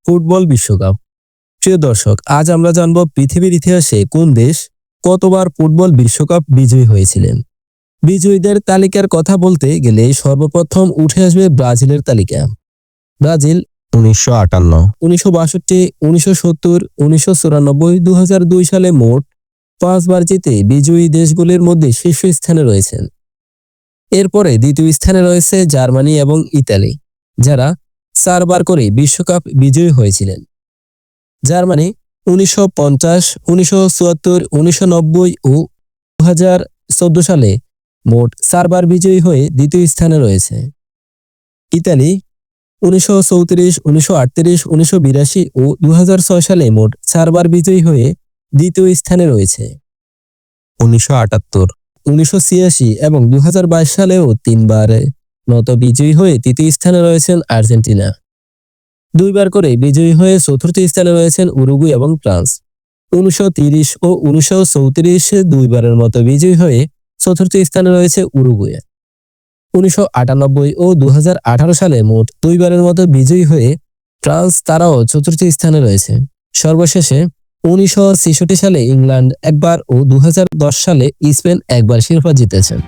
Football বিশ্বকাপ। প্রিয় দর্শক, আজ আমরা জানব পৃথিবীর ইতিহাসে কোন দেশ কতবার ফুটবল বিশ্বকাপ বিজয়ী হয়েছিলেন। বিজয়ীদের তালিকার কথা বলতে গেলে সর্বপ্রথম উঠে আসবে ব্রাজিলের তালিকা। ব্রাজিল 1958, 1962, 1970, 1994, 2002 সালে মোট 5 বার জিতে বিজয়ী দেশগুলির মধ্যে শীর্ষ স্থানে রয়েছেন। এরপরে দ্বিতীয় স্থানে রয়েছে জার্মানি এবং ইতালি, যারা 4 বার করে বিশ্বকাপ বিজয়ী হয়েছিলেন। জার্মানি 1950, 1974, 1990 ও 2014 সালে মোট 4 বার বিজয়ী হয়ে দ্বিতীয় স্থানে রয়েছে। ইতালি 1934, 1938, 1982 ও 2006 সালে মোট 4 বার বিজয়ী হয়ে দ্বিতীয় স্থানে রয়েছে। 1978, 1986 এবং 2022 সালেও 3 বারের মতো বিজয়ী হয়ে তৃতীয় স্থানে রয়েছেন আর্জেন্টিনা। 2 বার করে বিজয়ী হয়ে চতুর্থ স্থানে রয়েছেন উরুগুয়ে এবং ফ্রান্স। 1930 ও 1934 2 বারের মতো বিজয়ী হয়ে চতুর্থ স্থানে রয়েছে উরুগুয়ে। 1998 ও 2018 সালে মোট 2 বারের মতো বিজয়ী হয়ে ফ্রান্স, তারাও চতুর্থ স্থানে রয়েছে। সর্বশেষে 1966 সালে ইংল্যান্ড একবার ও 2010 সালে স্পেন একবার শিরোপা জিতেছেন।